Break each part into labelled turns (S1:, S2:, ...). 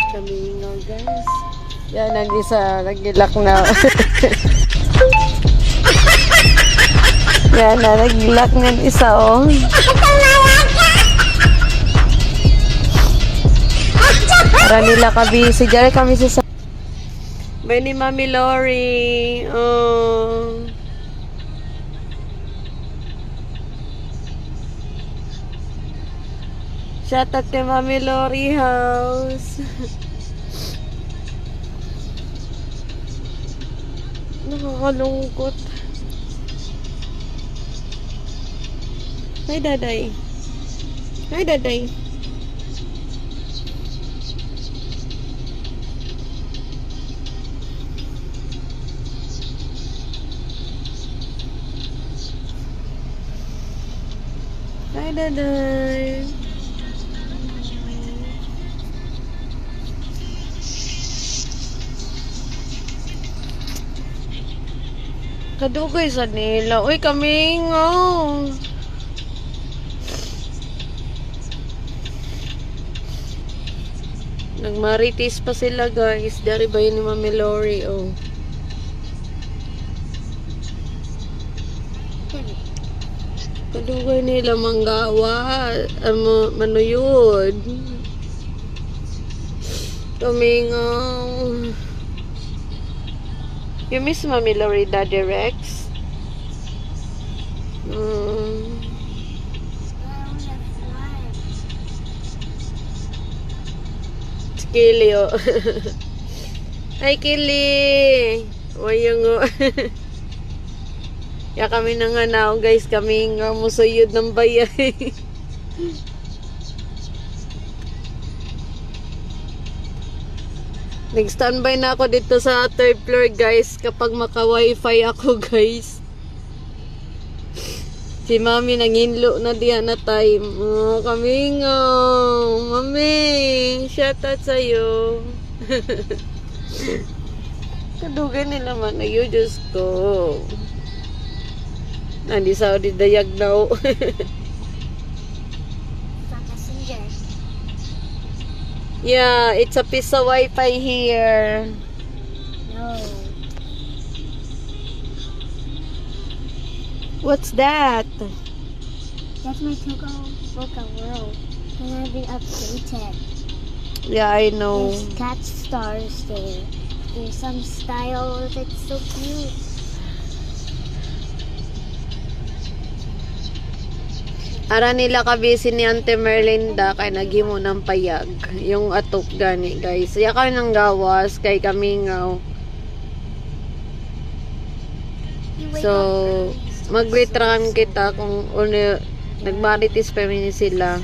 S1: Kami nga guys. Yan, ang isa, nagilak na. Yan na, nagilak ng isa, oh. Para nila kabisi. Diyan kami sa... Bay ni Mami Lori. Oh. Shout out kay Mami Lori house. Nakakalungkot. Hi, Daday. Hi, Daday. Hi, Daday. Kadugay sa nila. Uy, kaming, oh. Nagmaritis pa sila, guys. Dari ba yun ni Mami Lori, oh. Kadugay nila manggawa. Manuyod. Kaming, oh. You miss Mami Lori, Daddy Rex? Si Kili, oh. Hi, Kili! Wayang, oh. Ya kami nanganaw, guys. Kami nga musuyod ng bayay. Nag-standby na ako dito sa third floor, guys. Kapag maka-wifi ako, guys. Si Mami nanginlo na diyan na time. Oh, kami nga. Mami, shout out sa'yo. Kadugan nila man. Ay, Diyos ko. Nandi sa Saudi dayag daw. Yeah, it's a piece of Wi-Fi here.
S2: No.
S1: What's that?
S2: That's my Togo Boca world. And I've been updated.
S1: Yeah, I know.
S2: There's cat stars there. There's some styles. It's so cute.
S1: Ara nila kabisi ni Ante Merlinda kay naghimo ng payag. Yung atok gani, guys. Siya kami nang gawas kay kami ngaw. So, mag-retran kita kung ano, nagmaritis pa rin sila.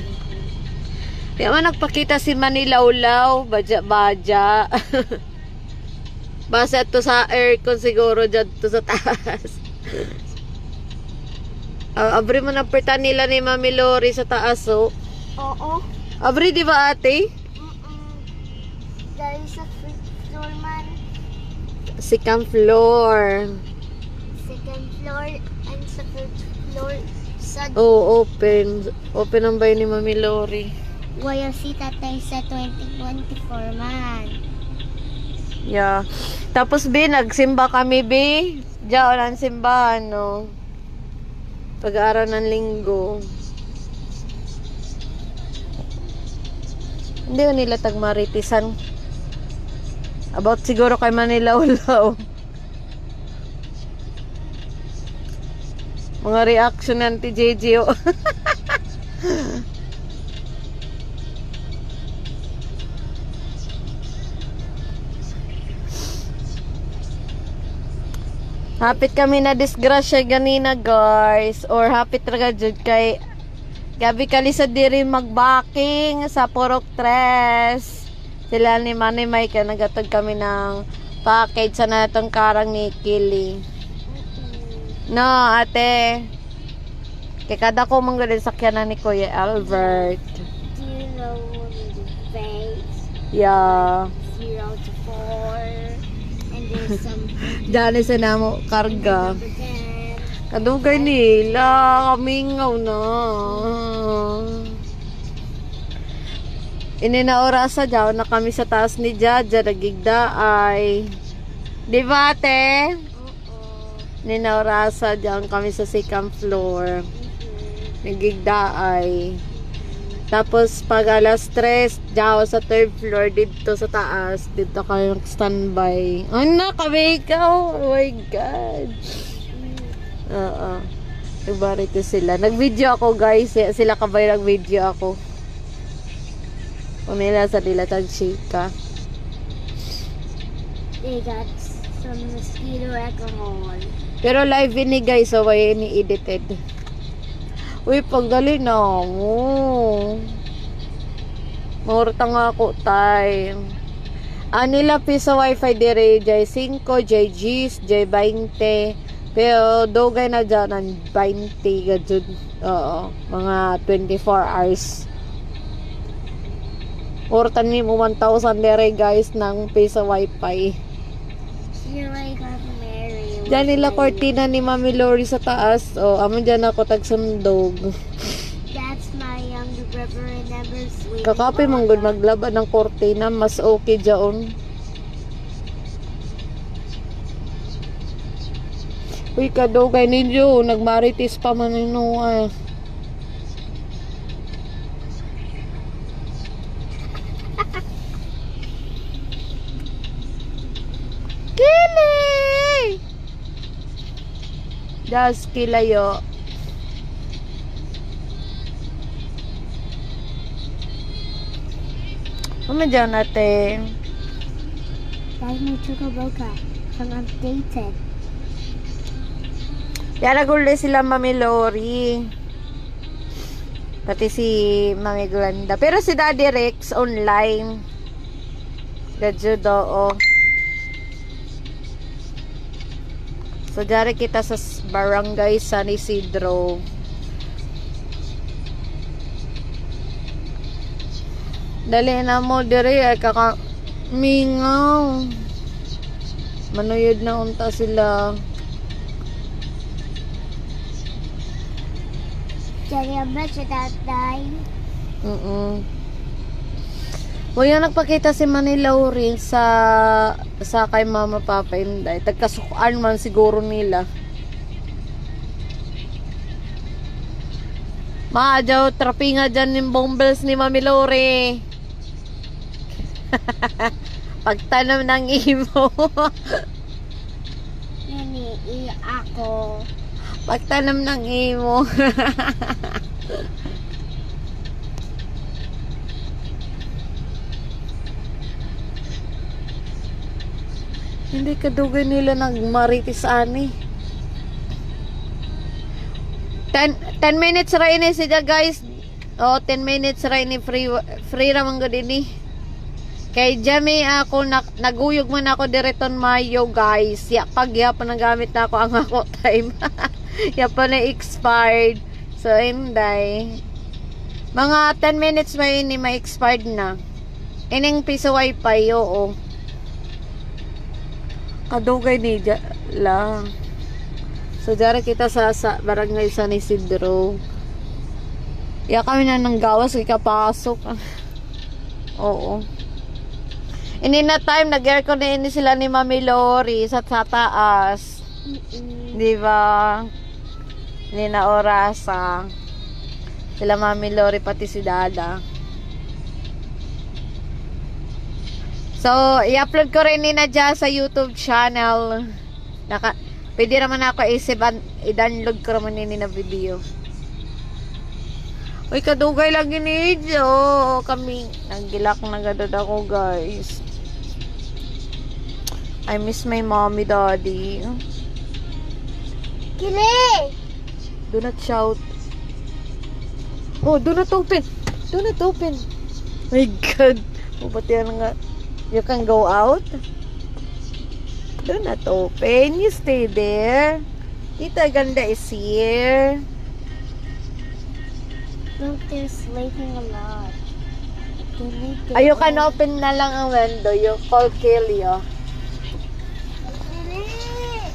S1: Kaya man nagpakita si Manilaw-law, badya-badya. Basta to sa aircon siguro dyan to sa taas. Abri mo na perta nila ni Mami Lori sa taas, oh.
S2: Oo.
S1: Abri, di ba, ate?
S2: There is a fifth floor, man.
S1: Second floor.
S2: Second floor and sa first floor. Sa
S1: Oh, open. Open ang bayo ni Mami Lori.
S2: YOC tatay sa 2024, man.
S1: Yeah. Tapos, Bi, nagsimba kami, Bi. Diyan ang simbahan, no? Pag-aaral ng linggo. Hindi ko nila tagmaritisan. About siguro kay Manilaw-law. Mga reaction ng TJJ. Hapit kami na disgrasya ganina, guys. Or hapit talaga jud kay gabi kali sa diri magbaking sa Purok 3. Sila ni Manny Mike nagatod kami ng package sa natong karang ni Kili. No, ate. Kay kada ko manggalin sakyanan ni Kuya Albert.
S2: Do you know the face?
S1: Yeah.
S2: 0 to 4. And there's some
S1: Dali sa namo karga.
S2: number 10.
S1: Kadugay nila, kamingaw na. Ininaorasa dyaw na kami sa taas ni Jaja, nagigda ay. Di ba, ate?
S2: Oo.
S1: Ninaorasa dyan kami sa second floor. Nagigda ay. Tapos pag alas 3, dyaw sa third floor dito sa taas. Dito kami standby. Ano, kami ikaw? Oh my God. Oo. Nagbarito sila. Nag-video ako, guys. Sila kabay nag-video ako. Pumila sa nila tag-shika.
S2: They got some mosquito alcohol.
S1: Pero live ini, guys. So, way ini-edited. Uy, pagdali na mo. Maurta nga ako, tay. Anila piso wifi dire, jay 5, jay G's, jay 20. Pero dogay na dyan ng 20 gadjud. Oo, mga 24 hours. Urtan ni mo 1,000 dire, guys, ng piso wifi.
S2: She like got married.
S1: Diyan nila cortina ni Mami Lori sa taas. O, amo dyan ako tagsundog.
S2: That's my younger brother and never sweet.
S1: Kakapi mong good maglaban ng cortina. Mas okay dyan. Uy, kadugay ninyo. Nagmaritis pa man nino ah. Kili! Das kilayo. Dyan natin.
S2: That's my chocoboca. I'm updated.
S1: Yan nagulo sila Mami Lori. Pati si Mami Glenda. Pero si Daddy Rex online. Gadyo do. So, dyan kita sa barangay San Isidro. Dali na mo dire ay mingaw. Manuyod na unta sila.
S2: Daddy, I'm much of that dying.
S1: Yung nagpakita si Manila rin sa kay Mama Papa Inday. Tagkasukaan man siguro nila. Maadyaw, trapinga dyan yung bombles ni Mami Lori. Pagtanam ng imo.
S2: Nini, ako.
S1: Pagtanam ng imo. Hindi kadugay nila nagmaritis ani. 10 minutes ra ini siya, guys. Oh, 10 minutes ra ini free ra man gud ini. Kay Jamie ako naguyog man ako direton Mayo, guys. Ya pagyapon ang gamit na ako ang ako time. Ya pa na expired. So inday. Mga 10 minutes ba ini ma-expired na. Ining piso wifi, oo. Kadugay ni lang. So, dara kita sa barangay San Isidro. Ya kami na nang gawas kay kapasok. Oo. Ini na time nag-aircon na ini sila ni Mami Lori sa taas. Di ba? Ini na orasa. Sila Mami Lori pati si Dada. So, i-upload ko rin ni Nadja sa YouTube channel. Pwede naman ako i-download ko naman nini na video. Uy, kadugay lang ginidyo. Kami, nagilak na gadad ako, guys. I miss my mommy, daddy.
S2: Kili!
S1: Do not shout. Oh, do not open. Do not open. My God. Oh, ba't yan nga? You can go out. Do not open. You stay there. Tita Ganda is here.
S2: Look, they're sleeping a lot.
S1: You can open na lang ang window. You call Kelly, oh.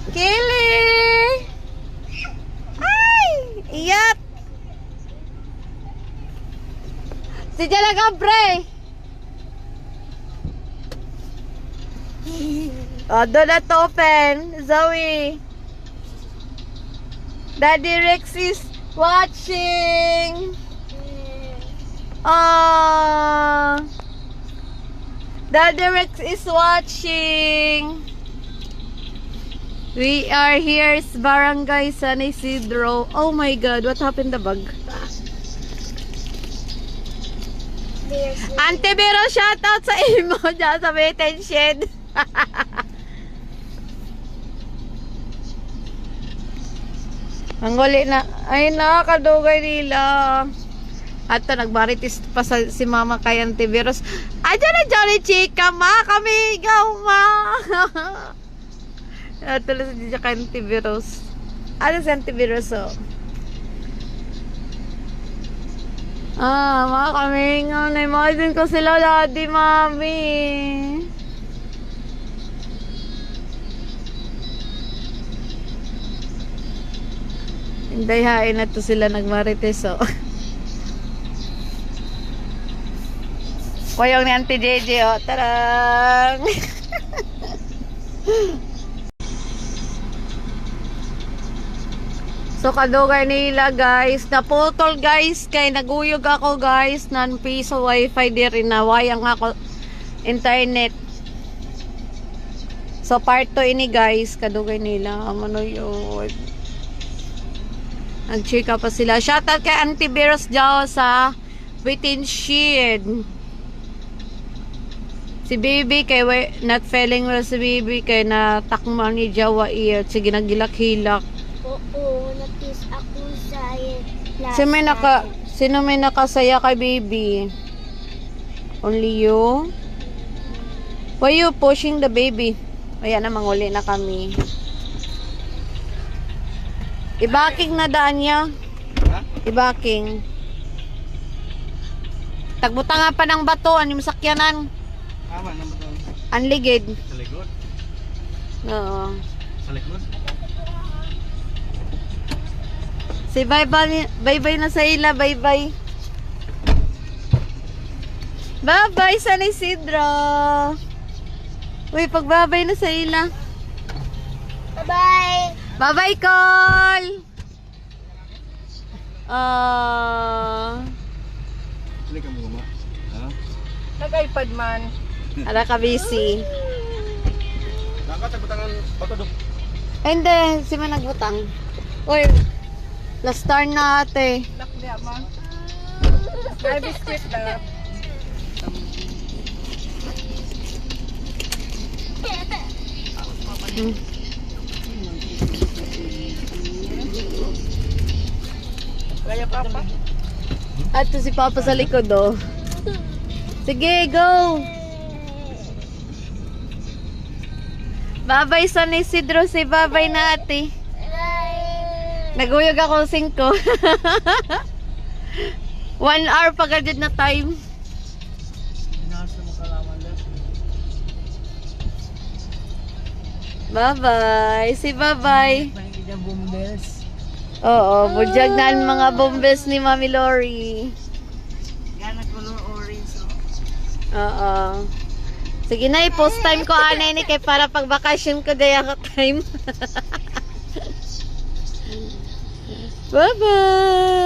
S1: Kelly! Ay! Iyat! Si Jalaga, pre! Oh, do not open. Zoe. Daddy Rex is watching. Ah. Daddy Rex is watching. We are here sa Barangay San Isidro. Oh my God, what happened the bug? Ante Bero, shoutout sa imo dyan sa Beten Shed. Ang huli na. Ay, nakakadugay nila. At nagbaritis pa si mama kay Ante Beros. Ayan na Johnny Chica, ma. Kami ikaw, ma. At tuloy sa kay Ante Beros. Ano si Ante Beros, oh? Ma, kami nga. Na-imagine ko sila, daddy, mami. Hinday hain na to sila nagmarites, oh. Kuyong ni Auntie JJ, oh. Tarang! So, kadugay nila, guys. Naputol, guys. Kay naguyog ako, guys. Non-piso wifi di rin na. Wayang ako internet. So, part 2 ini, guys. Kadugay nila. Amano yun. Nag-chika pa sila. Shoutout kay Auntie Beros Jao sa Within Shed. Si Baby kay not feeling well si Baby kay natakman ni Jawa ear. Sige, nagilak-hilak.
S2: Oo, natis ako sa
S1: Sino may nakasaya kay Baby? Only you? Why you pushing the baby? Ayan na, manguli na kami. Ibaking na daan niya. Ibaking. Tagbuta nga pa ng bato. Ano yung sakyanan?
S3: Tama naman ito.
S1: Anligid.
S3: Sa likod?
S1: Oo.
S3: Sa likod?
S1: Si bye-bye na sa ila. Bye-bye. Bye-bye San Isidro. Uy, pagbabay na sa ila.
S2: Bye-bye!
S1: Bye-bye, Col!
S3: Hindi ka mo guma. Ha?
S1: Nag-iPad man. Ala ka busy.
S3: Nakatagutangan patudok.
S1: Ay, hindi. Si man nagbutang. Uy, last turn na ate.
S4: Lakdi ama. Ay, biscuit na. Kaya papa?
S1: At si Papa sa likod, oh. Sige, go! Bye-bye San Isidro. Say bye-bye na ate. Naguyog ako 5. 1 hour pa gadget na time. Bye-bye. Say bye-bye. Oo, budyag na ang mga bombes ni Mami Lori.
S4: Yan, color orange.
S1: Oo. Sige na, i-post time ko anay ni kay para pag bakasyon ko daya ka time. Bye-bye.